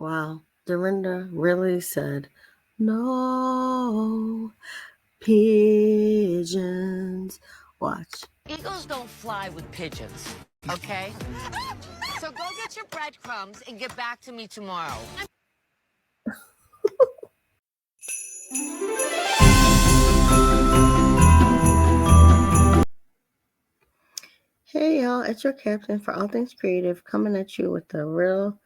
Wow. Dorinda really said, no pigeons. Watch. Eagles don't fly with pigeons, okay? So go get your breadcrumbs and get back to me tomorrow. Hey y'all, it's your captain for all things creative coming at you with the Real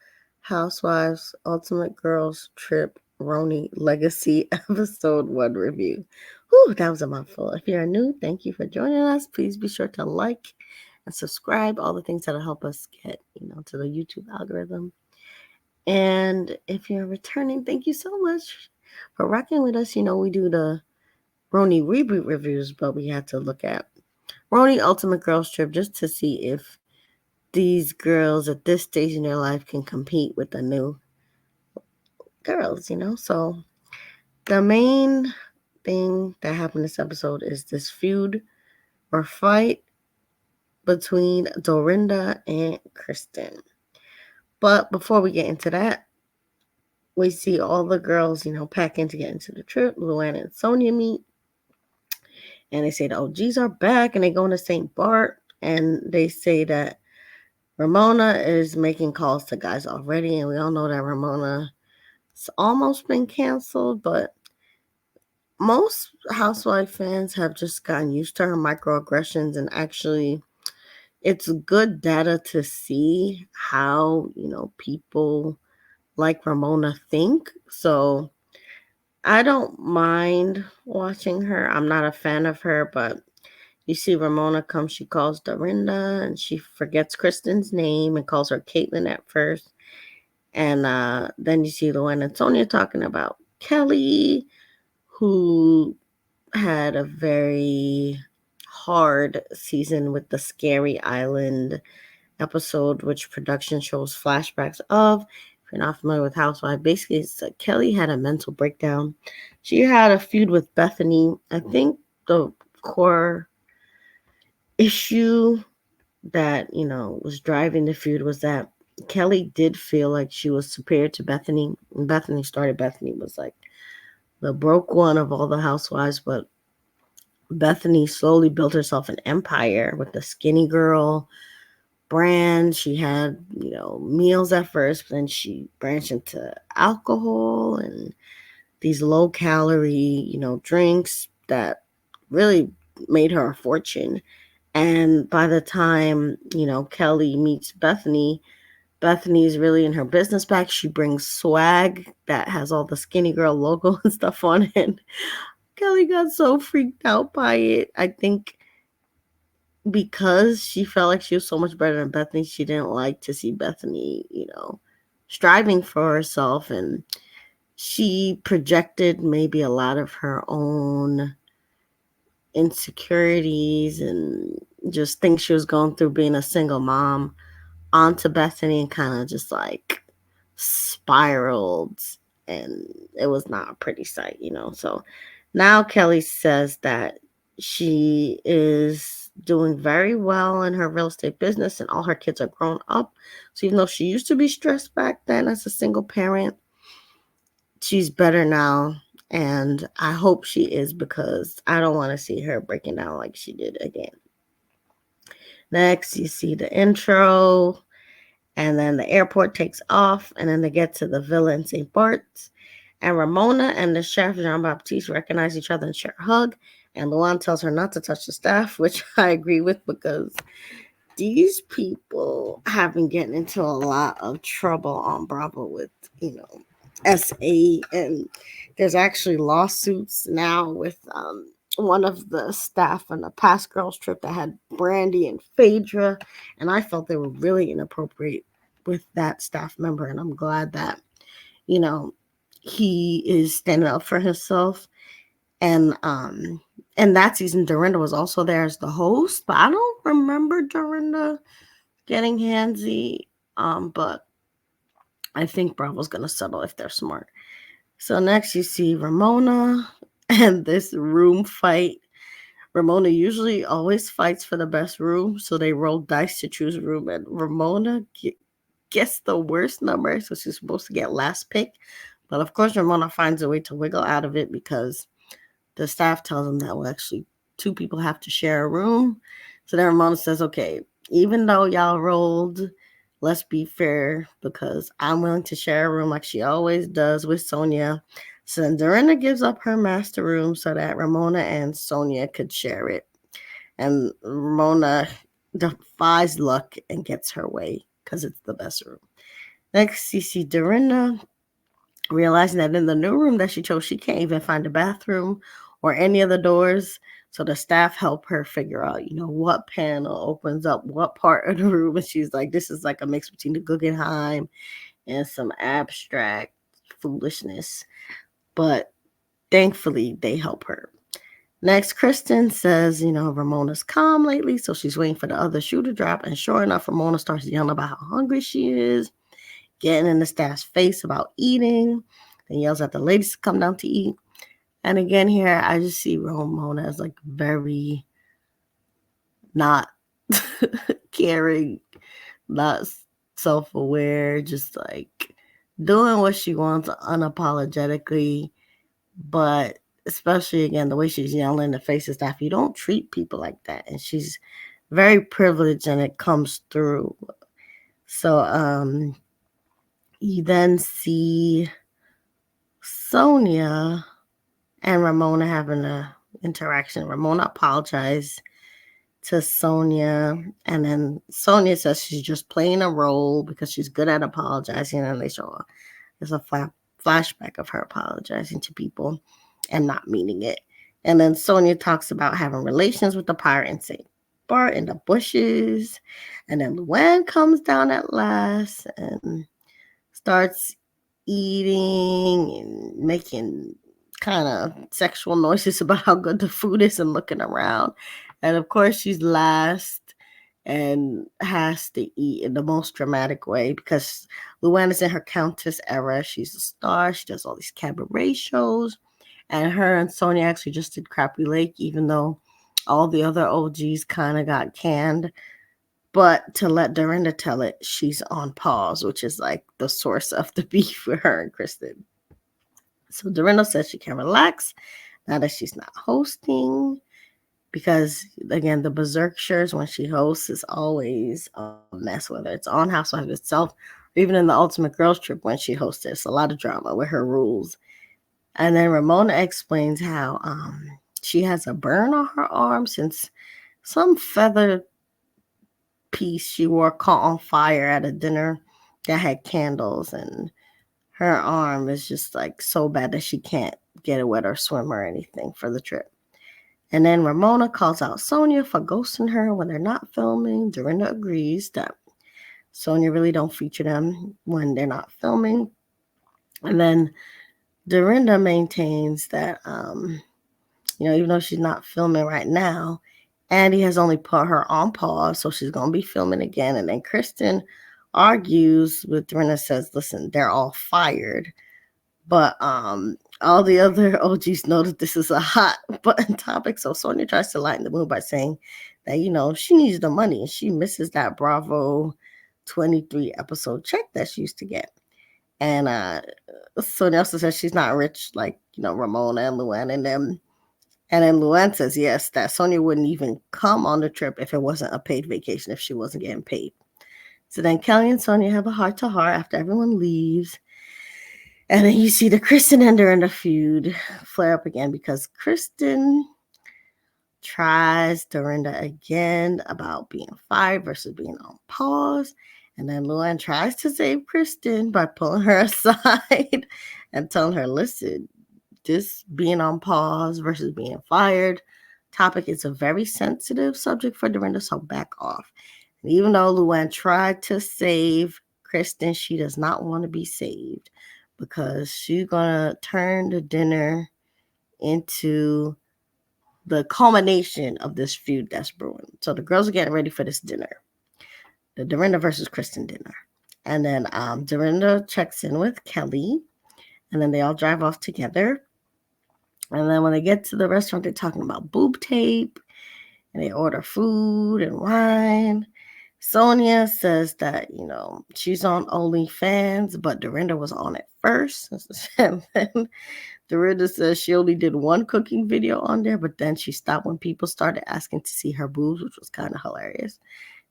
Housewives Ultimate Girls Trip RHONY Legacy Episode 1 review. Whew, that was a mouthful. If you're new, thank you for joining us. Please be sure to like and subscribe, all the things that'll help us get, to the YouTube algorithm. And if you're returning, thank you so much for rocking with us. We do the RHONY reboot reviews, but we had to look at RHONY Ultimate Girls Trip just to see if these girls at this stage in their life can compete with the new girls, So the main thing that happened this episode is this feud or fight between Dorinda and Kristen. But before we get into that, we see all the girls, packing to get into the trip. Luann and Sonia meet. And they say the OGs are back and they go into St. Bart. And they say that Ramona is making calls to guys already. And we all know that Ramona's almost been canceled. But most Housewife fans have just gotten used to her microaggressions. And actually, it's good data to see how, people like Ramona think. So I don't mind watching her. I'm not a fan of her, but you see Ramona come, she calls Dorinda, and she forgets Kristen's name and calls her Caitlin at first. And then you see Luann and Sonia talking about Kelly, who had a very hard season with the Scary Island episode, which production shows flashbacks of. If you're not familiar with Housewives, basically it's like Kelly had a mental breakdown. She had a feud with Bethany. I think the core issue that, was driving the feud was that Kelly did feel like she was superior to Bethany. When Bethany started, Bethany was like the broke one of all the housewives, but Bethany slowly built herself an empire with the skinny girl brand. She had, meals at first, but then she branched into alcohol and these low calorie, drinks that really made her a fortune. And by the time, Kelly meets Bethany, Bethany's really in her business bag. She brings swag that has all the skinny girl logo and stuff on it. Kelly got so freaked out by it. I think because she felt like she was so much better than Bethany, she didn't like to see Bethany, striving for herself. And she projected maybe a lot of her own insecurities and just things she was going through being a single mom onto Bethany and kind of just like spiraled, and it was not a pretty sight, So now Kelly says that she is doing very well in her real estate business and all her kids are grown up. So even though she used to be stressed back then as a single parent, she's better now. And I hope she is, because I don't want to see her breaking down like she did again. Next, you see the intro, and then the airport takes off, and then they get to the villa in St. Bart's. And Ramona and the chef, Jean-Baptiste, recognize each other and share a hug. And Luann tells her not to touch the staff, which I agree with, because these people have been getting into a lot of trouble on Bravo with, SA. And there's actually lawsuits now with one of the staff on the past girls trip that had Brandy and Phaedra. And I felt they were really inappropriate with that staff member. And I'm glad that, he is standing up for himself. And that season, Dorinda was also there as the host, but I don't remember Dorinda getting handsy. But I think Bravo's gonna settle if they're smart. So next you see Ramona and this room fight. Ramona usually always fights for the best room, so they roll dice to choose room, and Ramona gets the worst number, so she's supposed to get last pick. But of course, Ramona finds a way to wiggle out of it because the staff tells them that, well, actually, two people have to share a room. So then Ramona says, okay, even though y'all rolled, let's be fair because I'm willing to share a room like she always does with Sonia. So then Dorinda gives up her master room so that Ramona and Sonia could share it. And Ramona defies luck and gets her way because it's the best room. Next, you see Dorinda realizing that in the new room that she chose, she can't even find a bathroom or any of the doors. So the staff help her figure out, what panel opens up what part of the room. And she's like, this is like a mix between the Guggenheim and some abstract foolishness. But thankfully, they help her. Next, Kristen says, Ramona's calm lately, so she's waiting for the other shoe to drop. And sure enough, Ramona starts yelling about how hungry she is, getting in the staff's face about eating, then yells at the ladies to come down to eat. And again, here, I just see Ramona as like very not caring, not self aware, just like doing what she wants unapologetically. But especially again, the way she's yelling in the face of staff, you don't treat people like that. And she's very privileged and it comes through. So you then see Sonia and Ramona having a interaction. Ramona apologized to Sonia, and then Sonia says she's just playing a role because she's good at apologizing, and they show her. There's a flashback of her apologizing to people and not meaning it. And then Sonia talks about having relations with the pirate in St. Bart in the bushes. And then Luann comes down at last and starts eating and making kind of sexual noises about how good the food is and looking around. And of course, she's last and has to eat in the most dramatic way because Luann is in her Countess era. She's a star. She does all these cabaret shows. And her and Sonia actually just did Crappy Lake, even though all the other OGs kind of got canned. But to let Dorinda tell it, she's on pause, which is like the source of the beef with her and Kristen. So Dorinda says she can relax now that she's not hosting because, again, the Berserkshires, when she hosts, is always a mess, whether it's on Housewives itself or even in the Ultimate Girls Trip when she hosted. It's a lot of drama with her rules. And then Ramona explains how she has a burn on her arm since some feather piece she wore caught on fire at a dinner that had candles, and her arm is just like so bad that she can't get it wet or swim or anything for the trip. And then Ramona calls out Sonia for ghosting her when they're not filming. Dorinda agrees that Sonia really don't feature them when they're not filming. And then Dorinda maintains that even though she's not filming right now, Andy has only put her on pause, so she's going to be filming again. And then Kristen argues with Dorinda, says, listen, they're all fired. But all the other OGs know that this is a hot button topic. So Sonia tries to lighten the mood by saying that, she needs the money and she misses that Bravo 23 episode check that she used to get. And Sonia also says she's not rich like, Ramona and Luann and them. And then Luann says, yes, that Sonia wouldn't even come on the trip if it wasn't a paid vacation, if she wasn't getting paid. So then Kelly and Sonia have a heart-to-heart after everyone leaves. And then you see the Kristen and Dorinda feud flare up again because Kristen tries Dorinda again about being fired versus being on pause. And then Luann tries to save Kristen by pulling her aside and telling her, listen, this being on pause versus being fired topic is a very sensitive subject for Dorinda, so back off. And even though Luann tried to save Kristen, she does not want to be saved because she's going to turn the dinner into the culmination of this feud that's brewing. So the girls are getting ready for this dinner, the Dorinda versus Kristen dinner. And then Dorinda checks in with Kelly, and then they all drive off together. And then when they get to the restaurant, they're talking about boob tape, and they order food and wine. Sonia says that, she's on OnlyFans, but Dorinda was on it first. And then Dorinda says she only did one cooking video on there, but then she stopped when people started asking to see her boobs, which was kind of hilarious.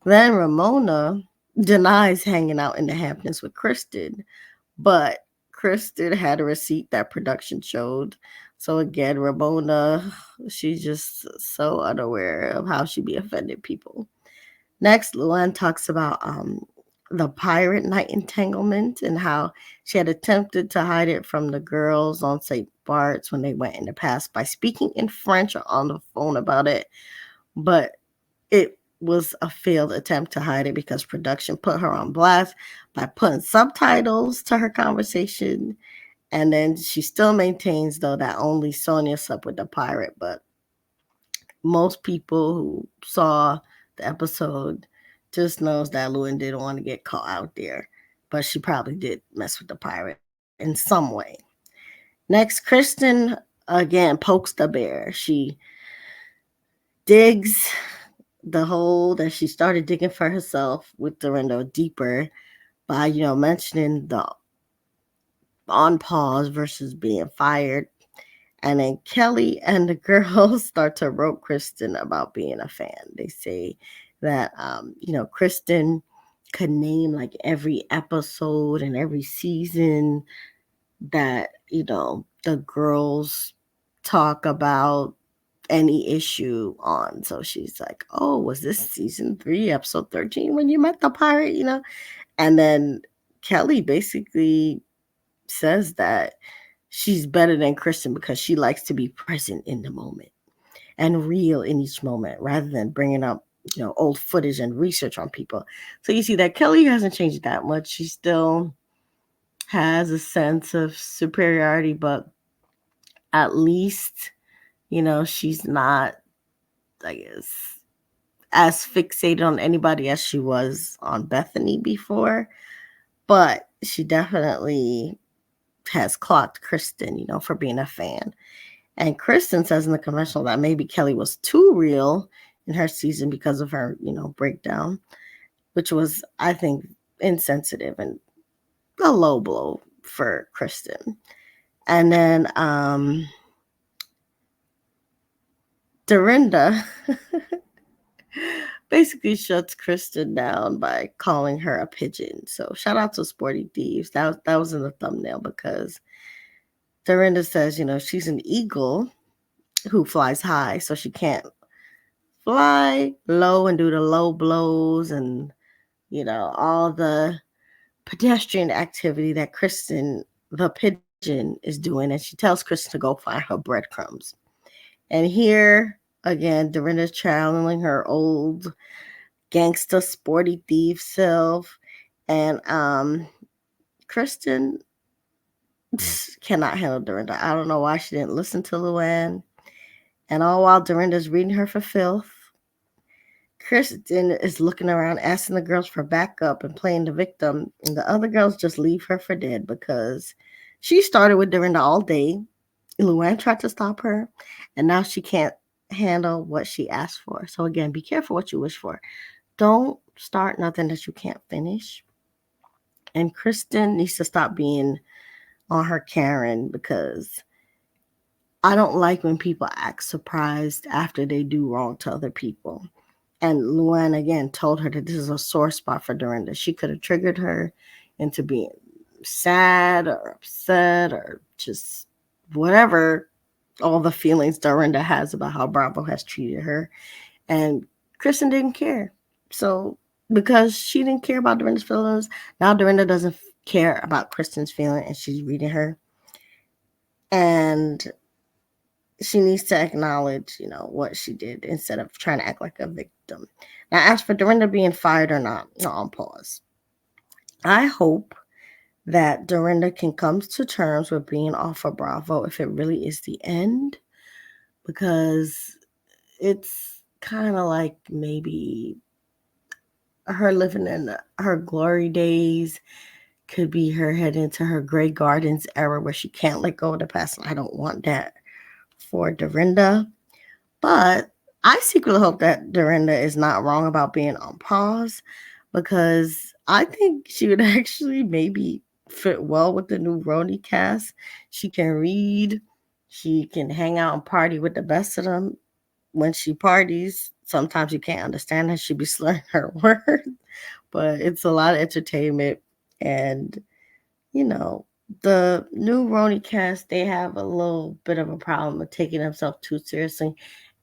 Then Ramona denies hanging out in the Hamptons with Kristen, but Kristen had a receipt that production showed. So again, Ramona, she's just so unaware of how she be offending people. Next, Luann talks about the pirate night entanglement and how she had attempted to hide it from the girls on St. Bart's when they went in the past by speaking in French or on the phone about it. But it was a failed attempt to hide it because production put her on blast by putting subtitles to her conversation. And then she still maintains, though, that only Sonia slept with the pirate. But most people who saw the episode just knows that Lewin didn't want to get caught out there. But she probably did mess with the pirate in some way. Next, Kristen again pokes the bear. She digs the hole that she started digging for herself with Dorinda deeper by, mentioning the on pause versus being fired. And then Kelly and the girls start to rope Kristen about being a fan. They say that, Kristen could name like every episode and every season that, the girls talk about any issue on. So she's like, oh, was this season 3, episode 13 when you met the pirate, And then Kelly basically says that she's better than Kristen because she likes to be present in the moment and real in each moment rather than bringing up, old footage and research on people. So you see that Kelly hasn't changed that much. She still has a sense of superiority, but at least, she's not, I guess, as fixated on anybody as she was on Bethany before. But she definitely has clocked Kristen, for being a fan. And Kristen says in the confessional that maybe Kelly was too real in her season because of her, breakdown, which was, I think, insensitive and a low blow for Kristen. And then Dorinda basically shuts Kristen down by calling her a pigeon. So shout out to Sporty Thieves. That was in the thumbnail because Dorinda says, she's an eagle who flies high, so she can't fly low and do the low blows and, all the pedestrian activity that Kristen, the pigeon, is doing. And she tells Kristen to go find her breadcrumbs. And here, again, Dorinda's channeling her old gangsta sporty thief self. And Kristen cannot handle Dorinda. I don't know why she didn't listen to Luann. And all while Dorinda's reading her for filth, Kristen is looking around, asking the girls for backup and playing the victim. And the other girls just leave her for dead because she started with Dorinda all day. Luann tried to stop her, and now she can't handle what she asked for. So again, be careful what you wish for. Don't start nothing that you can't finish. And Kristen needs to stop being on her Karen because I don't like when people act surprised after they do wrong to other people. And Luann again told her that this is a sore spot for Dorinda. She could have triggered her into being sad or upset or just whatever, all the feelings Dorinda has about how Bravo has treated her. And Kristen didn't care. So because she didn't care about Dorinda's feelings, now Dorinda doesn't care about Kristen's feeling and she's reading her. And she needs to acknowledge, what she did instead of trying to act like a victim. Now, as for Dorinda being fired or not on pause. I hope that Dorinda can come to terms with being off of Bravo if it really is the end, because it's kind of like maybe her living in her glory days could be her heading into her Grey Gardens era where she can't let go of the past. I don't want that for Dorinda. But I secretly hope that Dorinda is not wrong about being on pause because I think she would actually maybe fit well with the new Roni cast. She can read, she can hang out and party with the best of them. When she parties, sometimes you can't understand her. She be slurring her words, but it's a lot of entertainment. And, you know, the new Roni cast, they have a little bit of a problem with taking themselves too seriously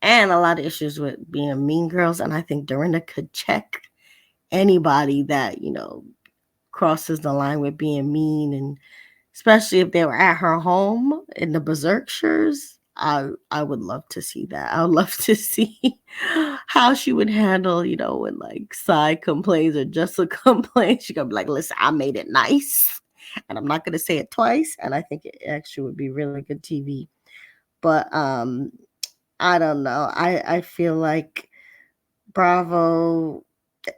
and a lot of issues with being mean girls. And I think Dorinda could check anybody that, crosses the line with being mean, and especially if they were at her home in the Berserkshires. I would love to see that. I would love to see how she would handle, when like Sai complains or Jessica complains. She gonna be like, "Listen, I made it nice, and I'm not gonna say it twice." And I think it actually would be really good TV. But I don't know. I feel like Bravo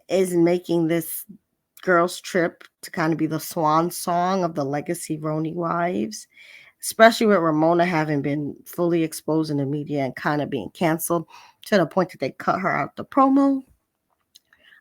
is making this girls' trip to kind of be the swan song of the legacy Roni wives, especially with Ramona having been fully exposed in the media and kind of being canceled to the point that they cut her out the promo.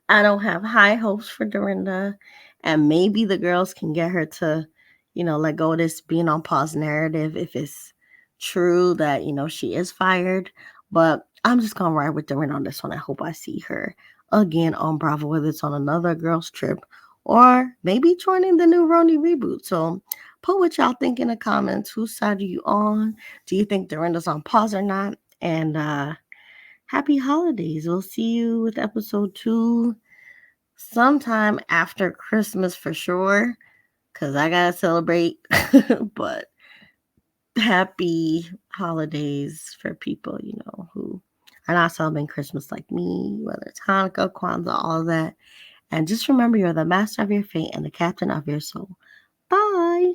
I don't have high hopes for Dorinda, and maybe the girls can get her to, let go of this being on pause narrative if it's true that, she is fired. But I'm just gonna ride with Dorinda on this one. I hope I see her again on Bravo, whether it's on another girls trip or maybe joining the new Roni reboot. So put what y'all think in the comments. Whose side are you on? Do you think Dorinda's on pause or not? And happy holidays. We'll see you with episode 2 sometime after Christmas for sure, because I gotta celebrate. But happy holidays for people, who are not celebrating Christmas like me, whether it's Hanukkah, Kwanzaa, all of that. And just remember, you're the master of your fate and the captain of your soul. Bye.